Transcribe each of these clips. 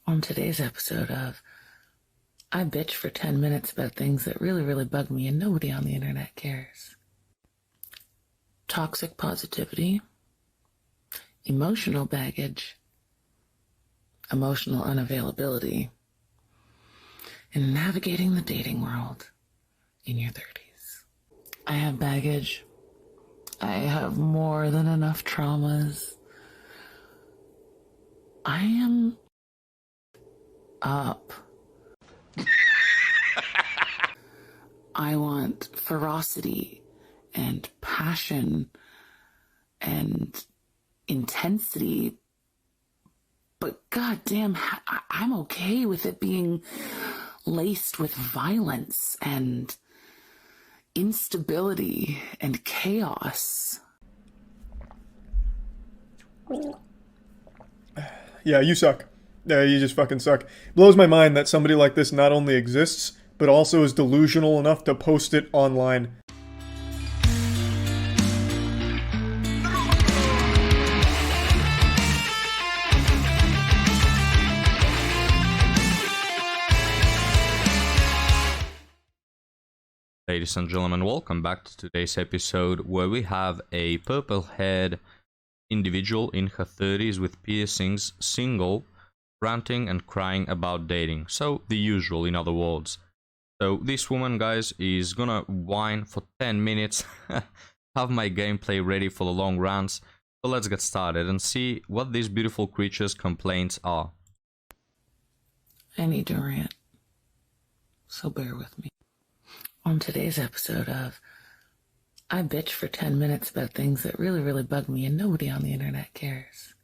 On today's episode of I bitch for 10 minutes about things that really bug me and nobody on the internet cares. Toxic positivity, emotional baggage, emotional unavailability, and navigating the dating world in your 30s. I have baggage. I have more than enough traumas. I am up. I want ferocity and passion and intensity, but goddamn, I'm okay with it being laced with violence and instability and chaos. Yeah, you suck. Yeah, you just fucking suck. Blows my mind that somebody like this not only exists, but also is delusional enough to post it online. Ladies and gentlemen, welcome back to today's episode where we have a purple-haired individual in her 30s with piercings, single, ranting and crying about dating. So, the usual, in other words. So, this woman, guys, is gonna whine for 10 minutes, have my gameplay ready for the long rants. So let's get started and see what these beautiful creatures' complaints are. I need to rant, so bear with me. On today's episode of I bitch for 10 minutes about things that really bug me and nobody on the internet cares.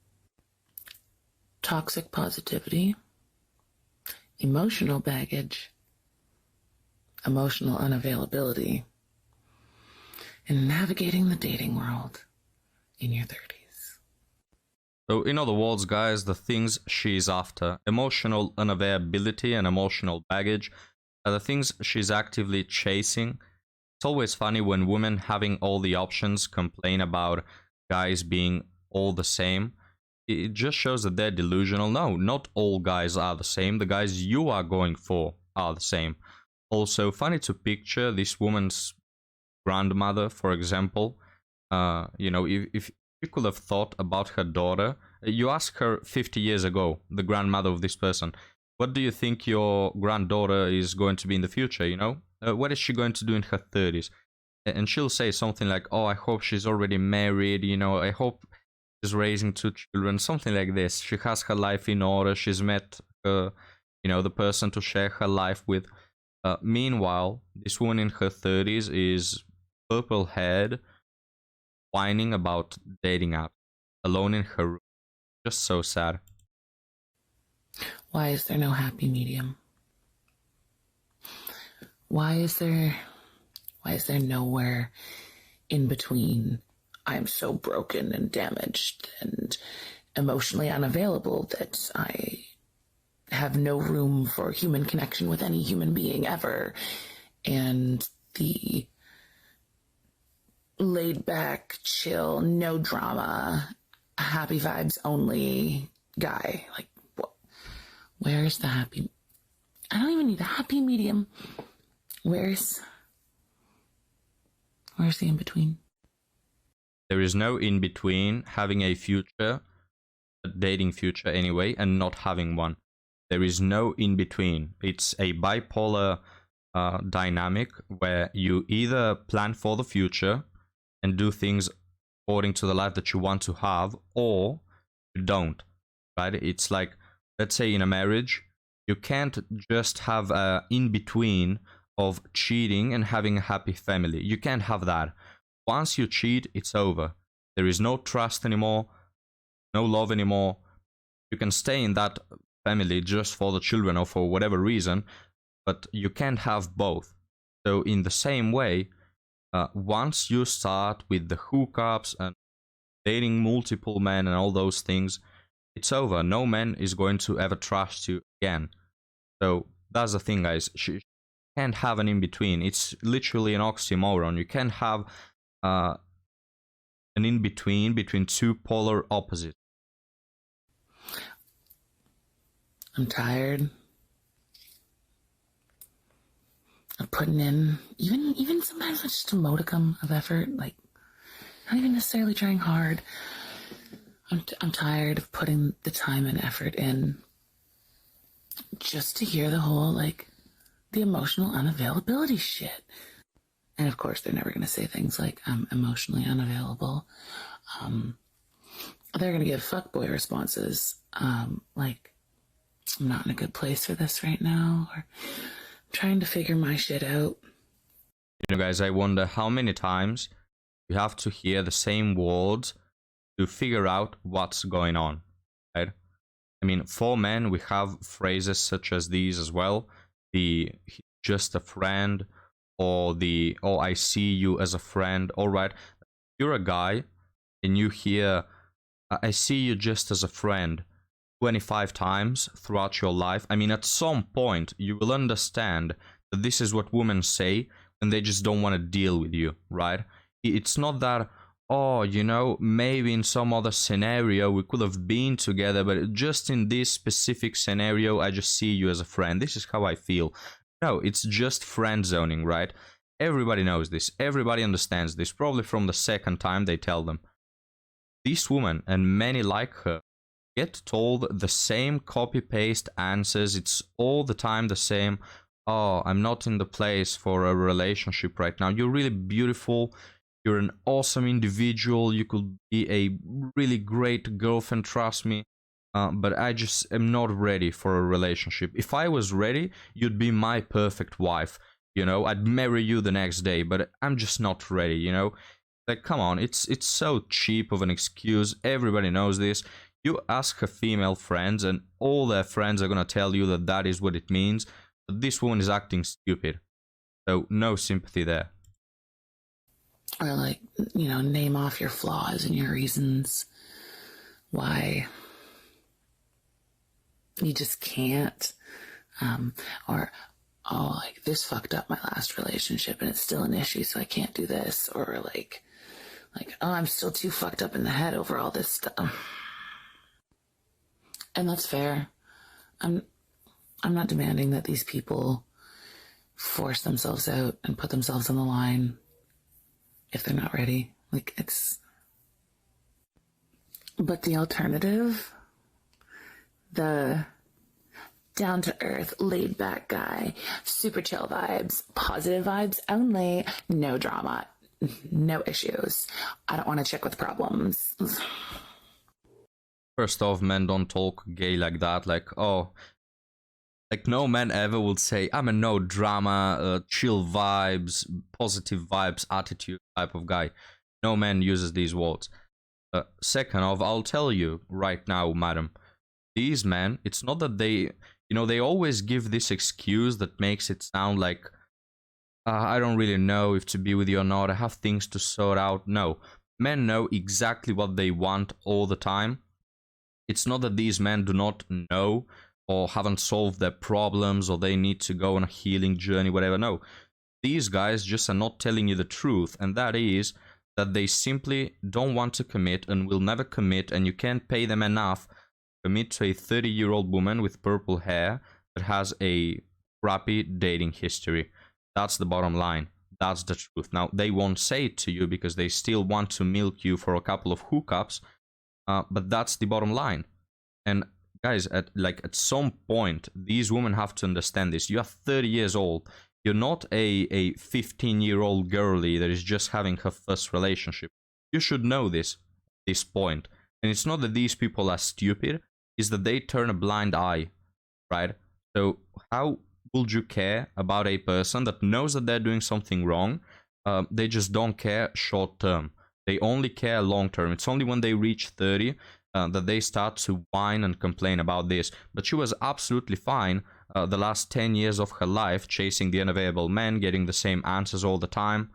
Toxic positivity, emotional baggage, emotional unavailability, and navigating the dating world in your 30s. So, in other words, guys, the things she's after, emotional unavailability and emotional baggage, are the things she's actively chasing. It's always funny when women having all the options complain about guys being all the same. It just shows that they're delusional. No, not all guys are the same. The guys you are going for are the same. Also, funny to picture this woman's grandmother, for example. If you could have thought about her daughter, you ask her 50 years ago, the grandmother of this person, what do you think your granddaughter is going to be in the future, what is she going to do in her 30s? And she'll say something like, oh, I hope she's already married, I hope she's raising 2 children, something like this. She has her life in order, she's met, the person to share her life with. Meanwhile, this woman in her 30s is purple-haired, whining about dating apps, alone in her room. Just so sad. Why is there no happy medium? Why is there nowhere in between I'm so broken and damaged and emotionally unavailable that I have no room for human connection with any human being ever, and the laid back, chill, no drama, happy vibes only guy? Like, where's the happy? I don't even need a happy medium. Where's the in-between? There is no in-between having a future, a dating future anyway, and not having one. There is no in-between. It's a bipolar dynamic where you either plan for the future and do things according to the life that you want to have, or you don't, right? It's like, let's say in a marriage, you can't just have a in-between of cheating and having a happy family. You can't have that. Once you cheat, it's over. There is no trust anymore, no love anymore. You can stay in that family just for the children or for whatever reason, but you can't have both. So in the same way, once you start with the hookups and dating multiple men and all those things, it's over. No man is going to ever trust you again. So that's the thing, guys. She can't have an in-between. It's literally an oxymoron. You can't have an in-between between two polar opposites. I'm tired of putting in, even sometimes it's just a modicum of effort, like not even necessarily trying hard. I'm tired of putting the time and effort in just to hear the whole, like, the emotional unavailability shit. And of course, they're never going to say things like, I'm emotionally unavailable. They're going to give fuckboy responses, like, I'm not in a good place for this right now, or I'm trying to figure my shit out. You know, guys, I wonder how many times you have to hear the same words to figure out what's going on, right? I mean, for men, we have phrases such as these as well. The just a friend, or the oh, I see you as a friend. All right, if you're a guy and you hear I see you just as a friend 25 times throughout your life, I mean, at some point you will understand that this is what women say and they just don't want to deal with you, right? It's not that, oh, you know, maybe in some other scenario we could have been together, but just in this specific scenario, I just see you as a friend. This is how I feel. No, it's just friend zoning, right? Everybody knows this. Everybody understands this, probably from the second time they tell them. This woman, and many like her, get told the same copy-paste answers. It's all the time the same. Oh, I'm not in the place for a relationship right now. You're really beautiful. You're an awesome individual. You could be a really great girlfriend, trust me. But I just am not ready for a relationship. If I was ready, you'd be my perfect wife. You know, I'd marry you the next day, but I'm just not ready, you know? Like, come on, it's so cheap of an excuse. Everybody knows this. You ask her female friends, and all their friends are gonna tell you that that is what it means. But this woman is acting stupid. So, no sympathy there. Or, like, you know, name off your flaws and your reasons why you just can't. Or, oh, like, this fucked up my last relationship and it's still an issue, so I can't do this. Or, like, oh, I'm still too fucked up in the head over all this stuff. And that's fair. I'm not demanding that these people force themselves out and put themselves on the line if they're not ready. Like, it's... But the alternative, the down-to-earth, laid-back guy, super chill vibes, positive vibes only, no drama, no issues. I don't want a chick with problems. First off, men don't talk gay like that. Like, oh, like no man ever would say, I'm a no drama, chill vibes, positive vibes, attitude type of guy. No man uses these words. Second off, I'll tell you right now, madam, these men, it's not that they, you know, they always give this excuse that makes it sound like, I don't really know if to be with you or not, I have things to sort out. No, men know exactly what they want all the time. It's not that these men do not know or haven't solved their problems or they need to go on a healing journey, whatever. No, these guys just are not telling you the truth, and that is that they simply don't want to commit and will never commit, and you can't pay them enough to commit to a 30-year-old woman with purple hair that has a crappy dating history. That's the bottom line. That's the truth. Now, they won't say it to you because they still want to milk you for a couple of hookups, but that's the bottom line. And guys, at some point, these women have to understand this. You are 30 years old. You're not a 15-year-old girlie that is just having her first relationship. You should know this at this point. And it's not that these people are stupid, it's that they turn a blind eye, right? So how would you care about a person that knows that they're doing something wrong? They just don't care short term. They only care long term. It's only when they reach 30 that they start to whine and complain about this. But she was absolutely fine the last 10 years of her life, chasing the unavailable men, getting the same answers all the time.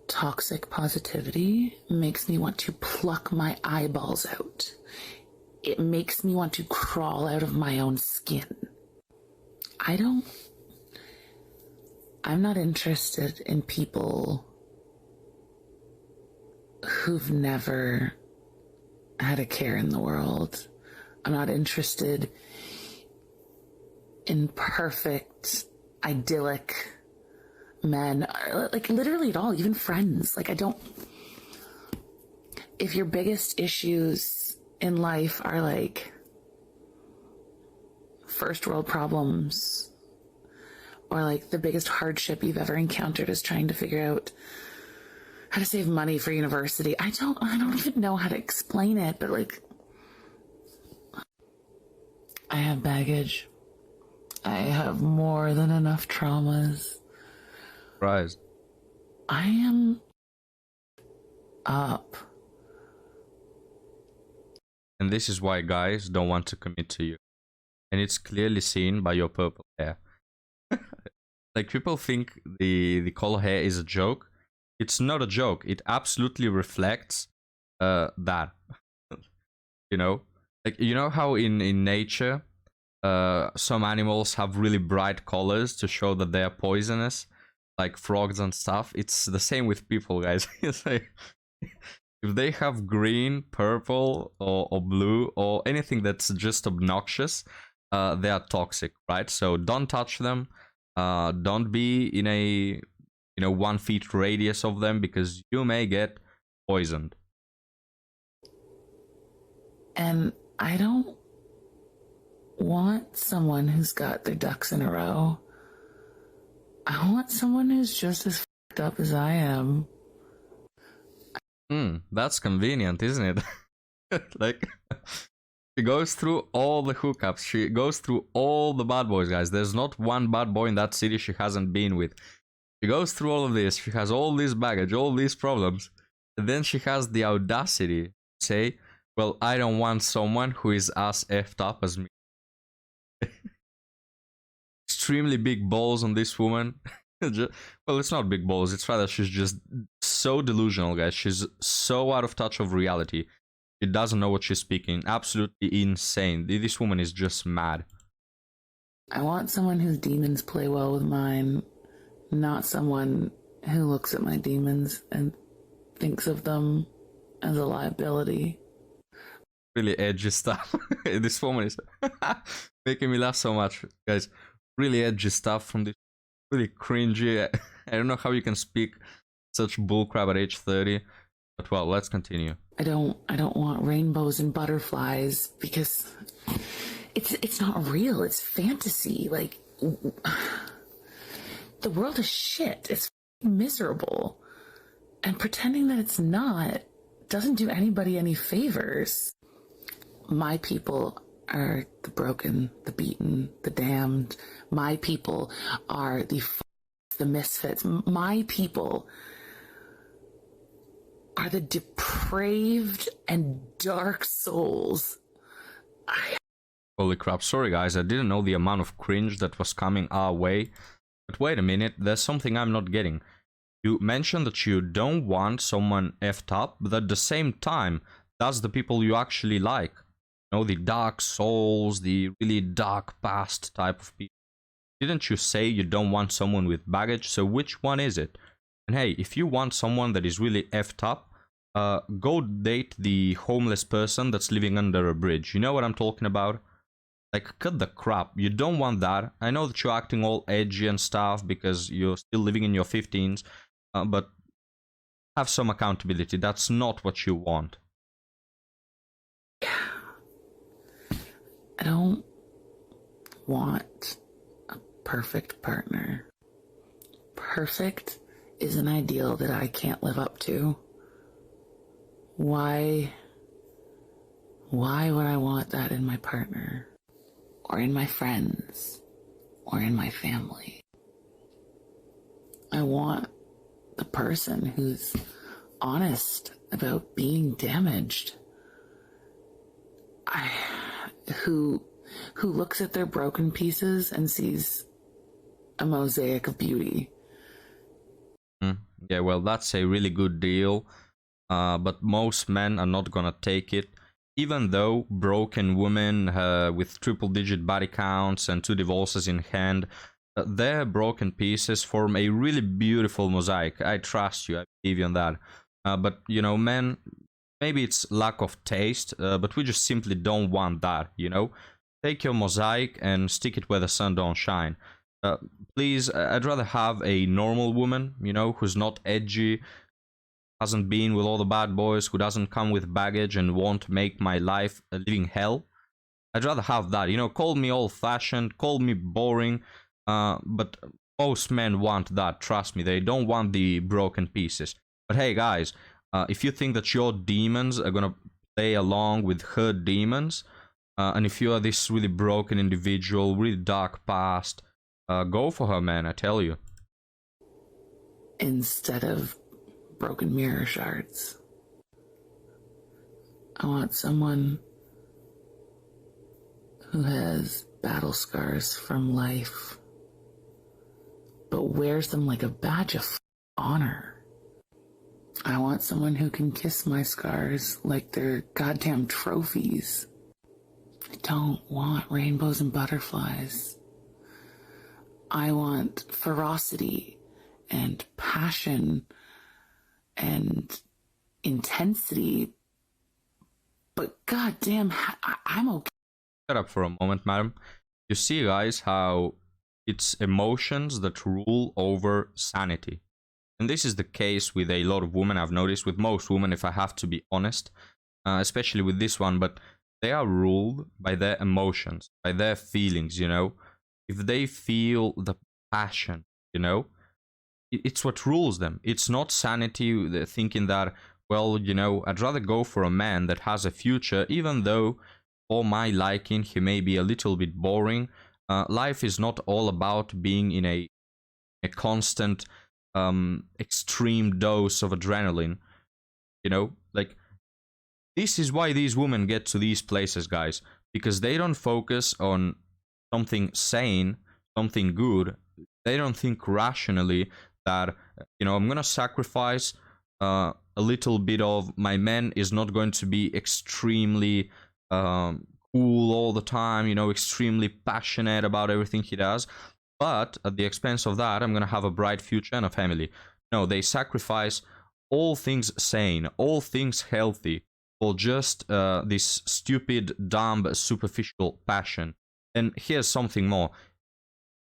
Toxic positivity makes me want to pluck my eyeballs out. It makes me want to crawl out of my own skin. I'm not interested in people who've never had a care in the world. I'm not interested in perfect, idyllic men, like literally at all, even friends. Like, I don't. If your biggest issues in life are like first world problems, or like the biggest hardship you've ever encountered is trying to figure out how to save money for university. I don't even know how to explain it, but like, I have baggage. I have more than enough traumas. Right. I am up. And this is why guys don't want to commit to you. And it's clearly seen by your purple hair. Like, people think the color hair is a joke. It's not a joke. It absolutely reflects that. You know? Like, you know how in nature some animals have really bright colors to show that they are poisonous? Like frogs and stuff. It's the same with people, guys. It's like, if they have green, purple, or blue, or anything that's just obnoxious, they are toxic, right? So don't touch them. Don't be in a 1 feet radius of them, because you may get poisoned. And I don't want someone who's got their ducks in a row. I want someone who's just as fucked up as I am. That's convenient, isn't it? Like, she goes through all the hookups. She goes through all the bad boys, guys. There's not one bad boy in that city she hasn't been with. She goes through all of this. She has all this baggage, all these problems. And then she has the audacity to say, well, I don't want someone who is as effed up as me. Extremely big balls on this woman. Well, it's not big balls. It's rather she's just so delusional, guys. She's so out of touch of reality. She doesn't know what she's speaking. Absolutely insane. This woman is just mad. I want someone whose demons play well with mine, not someone who looks at my demons and thinks of them as a liability. Really edgy stuff. This woman is making me laugh so much, guys. Really edgy stuff from this. Really cringy. I don't know how you can speak such bullcrap at age 30. But well, let's continue. I don't want rainbows and butterflies, because it's not real. It's fantasy. Like, the world is shit. It's miserable. And pretending that it's not doesn't do anybody any favors. My people are the broken, the beaten, the damned. My people are the misfits. My people are the depraved and dark souls. Holy crap, sorry guys, I didn't know the amount of cringe that was coming our way. But wait a minute, there's something I'm not getting. You mentioned that you don't want someone effed up, but at the same time, that's the people you actually like. You know, the dark souls, the really dark past type of people. Didn't you say you don't want someone with baggage? So which one is it? And hey, if you want someone that is really effed up, go date the homeless person that's living under a bridge. You know what I'm talking about? Like, cut the crap. You don't want that. I know that you're acting all edgy and stuff because you're still living in your 15s, but have some accountability. That's not what you want. I don't want a perfect partner. Perfect is an ideal that I can't live up to. Why would I want that in my partner, or in my friends, or in my family? I want the person who's honest about being damaged. Who looks at their broken pieces and sees a mosaic of beauty. Yeah, well, that's a really good deal. But most men are not gonna take it. Even though broken women with triple-digit body counts and 2 divorces in hand, their broken pieces form a really beautiful mosaic. I trust you. I believe you on that. But, you know, men maybe it's lack of taste, but we just simply don't want that, you know? Take your mosaic and stick it where the sun don't shine. Please, I'd rather have a normal woman, you know, who's not edgy, hasn't been with all the bad boys, who doesn't come with baggage and won't make my life a living hell. I'd rather have that, you know. Call me old-fashioned, call me boring, but most men want that, trust me. They don't want the broken pieces. But hey, guys, if you think that your demons are gonna play along with her demons, and if you are this really broken individual, really dark past, go for her, man, I tell you. Instead of broken mirror shards, I want someone who has battle scars from life, but wears them like a badge of honor. I want someone who can kiss my scars like they're goddamn trophies. I don't want rainbows and butterflies. I want ferocity and passion and intensity. But goddamn, I'm okay. Shut up for a moment, madam. You see, guys, how it's emotions that rule over sanity. And this is the case with a lot of women, I've noticed, with most women, if I have to be honest, especially with this one, but they are ruled by their emotions, by their feelings, you know. If they feel the passion, you know, it's what rules them. It's not sanity, they're thinking that, well, you know, I'd rather go for a man that has a future, even though for my liking he may be a little bit boring. Life is not all about being in a constant extreme dose of adrenaline, you know. Like, this is why these women get to these places, guys, because they don't focus on something sane, something good. They don't think rationally that, you know, I'm gonna sacrifice a little bit of my man is not going to be extremely cool all the time, you know, extremely passionate about everything he does, but at the expense of that, I'm gonna have a bright future and a family. No, they sacrifice all things sane, all things healthy, for just this stupid, dumb, superficial passion. And here's something more.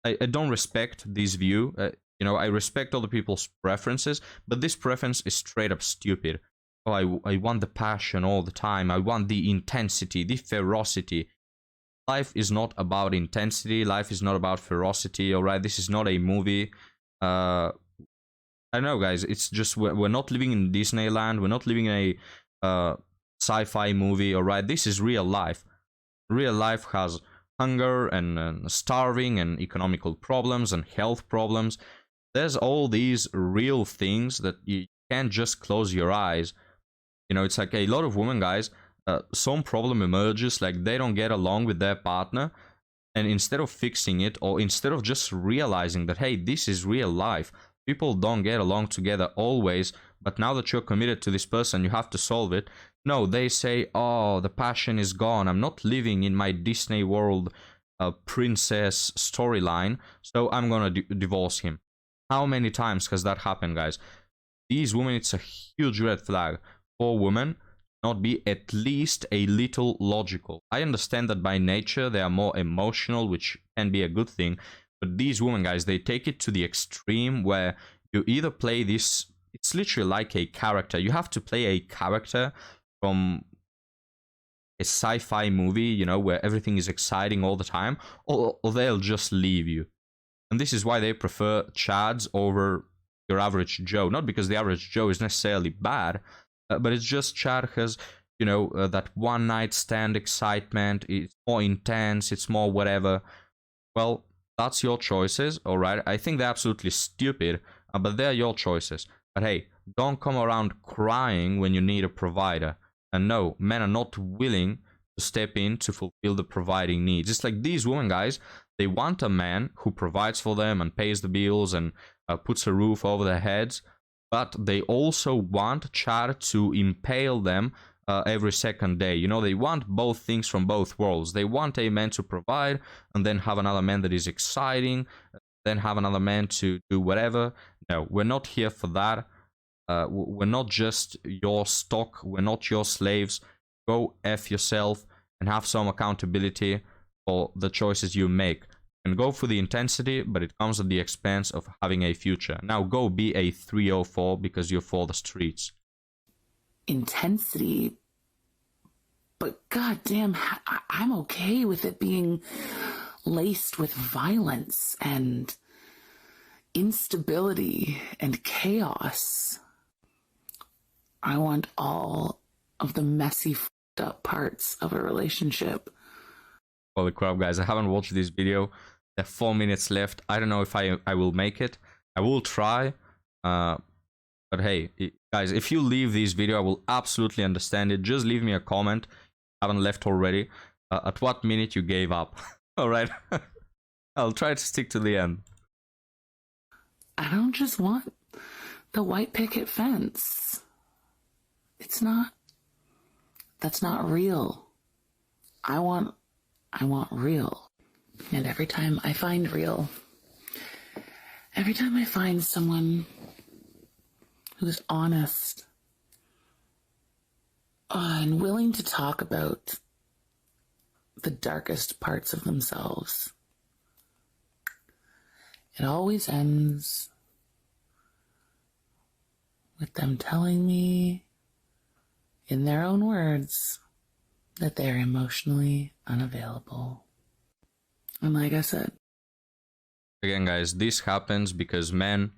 I don't respect this view. You know, I respect other people's preferences, but this preference is straight up stupid. Oh, I want the passion all the time. I want the intensity, the ferocity. Life is not about intensity. Life is not about ferocity, all right? This is not a movie. I don't know, guys. It's just we're not living in Disneyland. We're not living in a sci-fi movie, all right? This is real life. Real life has hunger and starving and economical problems and health problems. There's all these real things that you can't just close your eyes. You know, it's like a lot of women, guys, some problem emerges, like they don't get along with their partner, and instead of fixing it, or instead of just realizing that, hey, this is real life, people don't get along together always, but now that you're committed to this person, you have to solve it. No, they say, oh, the passion is gone. I'm not living in my Disney World princess storyline, so I'm gonna divorce him. How many times has that happened, guys? These women, it's a huge red flag. For women, not be at least a little logical. I understand that by nature they are more emotional, which can be a good thing, but these women, guys, they take it to the extreme where you either play this, it's literally like a character. You have to play a character from a sci-fi movie, you know, where everything is exciting all the time, or they'll just leave you. And this is why they prefer Chads over your average Joe. Not because the average Joe is necessarily bad, but it's just Chad has, you know, that one night stand excitement. It's more intense, it's more whatever. Well, that's your choices, all right? I think they're absolutely stupid, but they're your choices. But hey, don't come around crying when you need a provider. And no, men are not willing to step in to fulfill the providing needs. It's like these women, guys, they want a man who provides for them and pays the bills and puts a roof over their heads, but they also want Chad to impale them every second day. You know, they want both things from both worlds. They want a man to provide and then have another man that is exciting, then have another man to do whatever. No, we're not here for that. We're not just your stock. We're not your slaves. Go F yourself and have some accountability for the choices you make. And go for the intensity, but it comes at the expense of having a future. Now go be a 304 because you're for the streets. Intensity? But goddamn, I'm okay with it being laced with violence and instability and chaos. I want all of the messy, f***ed up parts of a relationship. Holy crap, guys, I haven't watched this video. There are 4 minutes left. I don't know if I will make it. I will try. But hey, guys, if you leave this video, I will absolutely understand it. Just leave me a comment. I haven't left already. At what minute you gave up. Alright. I'll try to stick to the end. I don't just want the white picket fence. It's not. That's not real. I want real. And every time I find real, every time I find someone who's honest and willing to talk about the darkest parts of themselves, it always ends with them telling me, in their own words, that they're emotionally unavailable. And like I said, again, guys, this happens because men,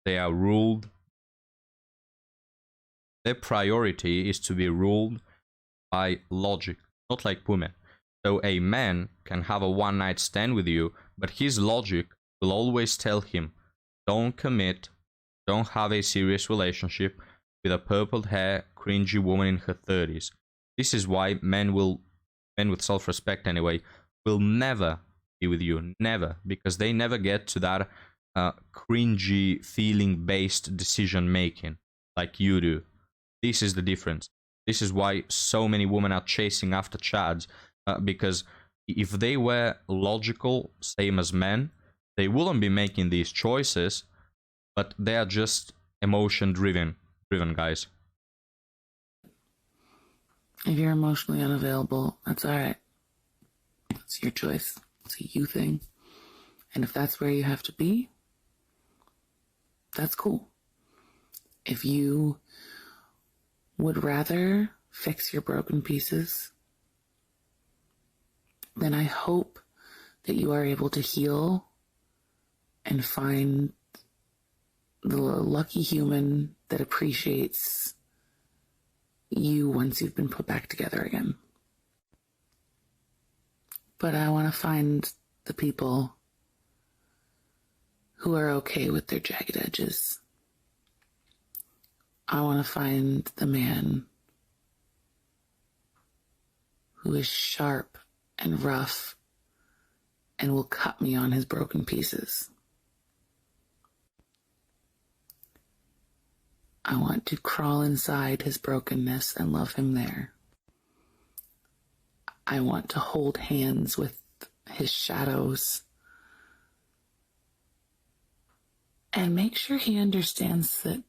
they are ruled. Their priority is to be ruled by logic, not like women. So a man can have a one-night stand with you, but his logic will always tell him, don't commit, don't have a serious relationship with a purple hair, cringy woman in her 30s. This is why men with self-respect anyway, will never be with you, never, because they never get to that cringy feeling-based decision-making like you do. This is the difference. This is why so many women are chasing after chads, because if they were logical, same as men, they wouldn't be making these choices, but they are just emotion-driven, guys. if you're emotionally unavailable, that's all right. It's your choice. It's a you thing. And if that's where you have to be, that's cool. If you would rather fix your broken pieces, then I hope that you are able to heal and find the lucky human that appreciates you once you've been put back together again. But I want to find the people who are okay with their jagged edges. I want to find the man who is sharp and rough and will cut me on his broken pieces. I want to crawl inside his brokenness and love him there. I want to hold hands with his shadows and make sure he understands that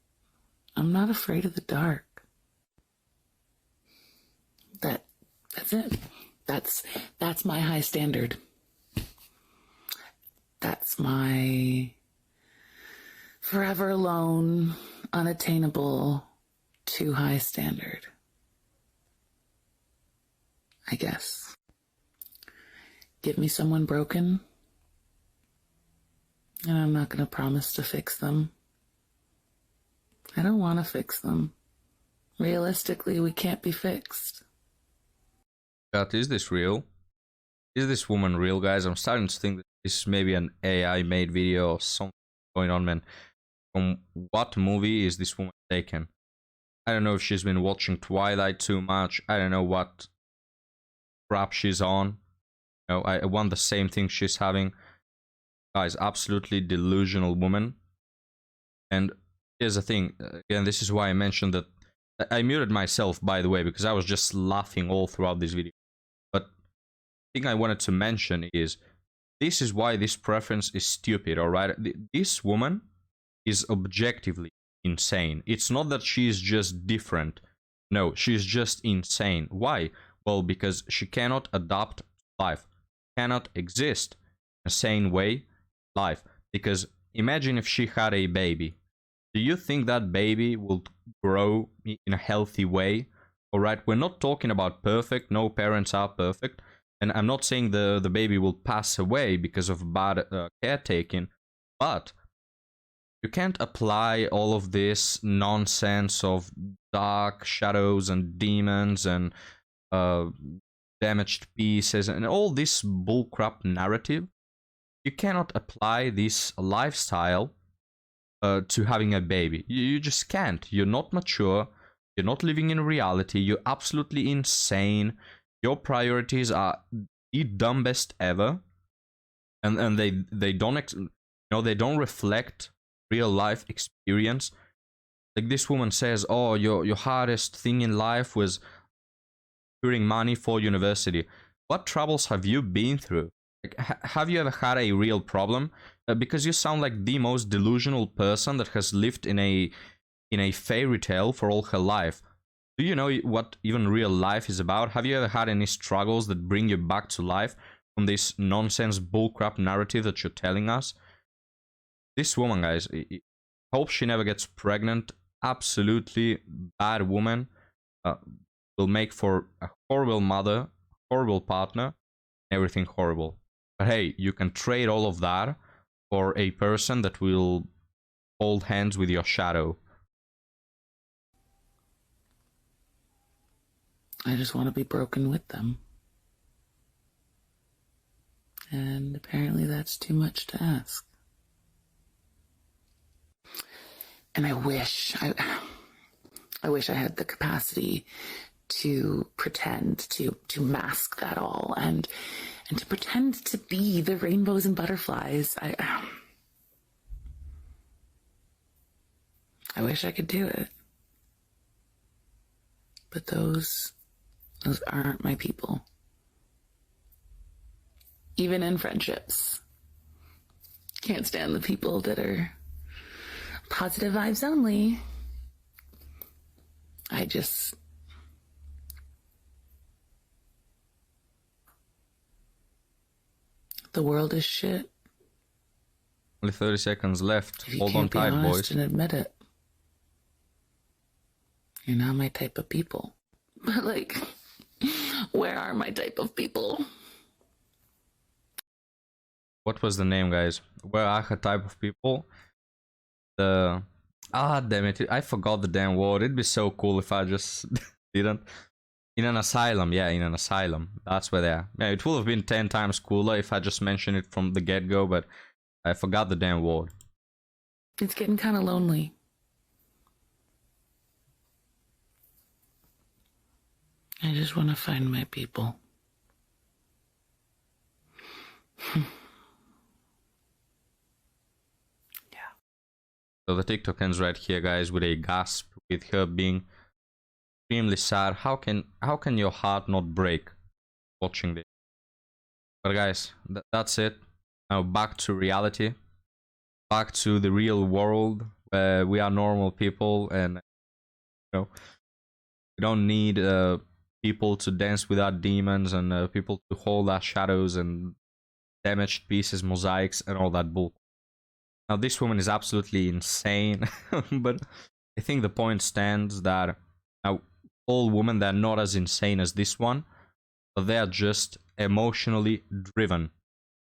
I'm not afraid of the dark. That's it. That's my high standard. That's my forever alone, unattainable, too high standard. I guess. Give me someone broken, and I'm not going to promise to fix them. I don't want to fix them. Realistically, we can't be fixed. But is this real? Is this woman real, guys? I'm starting to think that this is maybe an AI-made video or something going on, man. From what movie is this woman taken? I don't know if she's been watching Twilight too much. I don't know what crap she's on. You know, I want the same thing she's having. Guys, absolutely delusional woman. And here's the thing. Again, this is why I mentioned that I muted myself, by the way, because I was just laughing all throughout this video. But the thing I wanted to mention is, this is why this preference is stupid, alright? This woman is objectively insane. It's not that she's just different. No, she's just insane. Why? Well, because she cannot adapt life, cannot exist in a sane way life. Because imagine if she had a baby. Do you think that baby will grow in a healthy way? All right, we're not talking about perfect. No parents are perfect. And I'm not saying the baby will pass away because of bad caretaking, but you can't apply all of this nonsense of dark shadows and demons and damaged pieces and all this bullcrap narrative. You cannot apply this lifestyle to having a baby. You just can't. You're not mature. You're not living in reality. You're absolutely insane. Your priorities are the dumbest ever, and they don't they don't reflect real life experience. Like this woman says, oh, your hardest thing in life was securing money for university. What troubles have you been through? Like, have you ever had a real problem? Because you sound like the most delusional person that has lived in a fairy tale for all her life. Do you know what even real life is about? Have you ever had any struggles that bring you back to life from this nonsense bullcrap narrative that you're telling us? This woman, guys, I hope she never gets pregnant. Absolutely bad woman. Will make for a horrible mother, horrible partner, everything horrible. But hey, you can trade all of that for a person that will hold hands with your shadow. I just want to be broken with them. And apparently that's too much to ask. And I wish I had the capacity to pretend, to mask that all and to pretend to be the rainbows and butterflies. I wish I could do it. But those aren't my people. Even in friendships. Can't stand the people that are positive vibes only. The world is shit. Only 30 seconds left. If you Hold can't on be tight, honest boys. and admit it, you're not my type of people. But like, where are my type of people? What was the name, guys? Where are her type of people? Damn it, I forgot the damn word. It'd be so cool if I just didn't. In an asylum, yeah, in an asylum. That's where they are. Yeah, it would have been 10 times cooler if I just mentioned it from the get-go, but I forgot the damn word. It's getting kind of lonely. I just want to find my people. So the TikTok ends right here, guys, with a gasp, with her being extremely sad. How can your heart not break watching this? But guys, that's it. Now back to reality, back to the real world where we are normal people, and we don't need people to dance with our demons and people to hold our shadows and damaged pieces, mosaics, and all that bull. Now, this woman is absolutely insane, but I think the point stands that now all women, they're not as insane as this one, but they are just emotionally driven,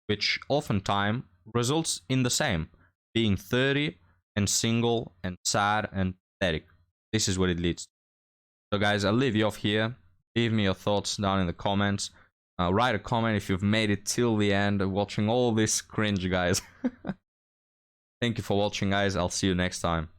which oftentimes results in the same, being 30 and single and sad and pathetic. This is what it leads to. So guys, I'll leave you off here. Leave me your thoughts down in the comments. Write a comment if you've made it till the end, watching all this cringe, guys. Thank you for watching, guys. I'll see you next time.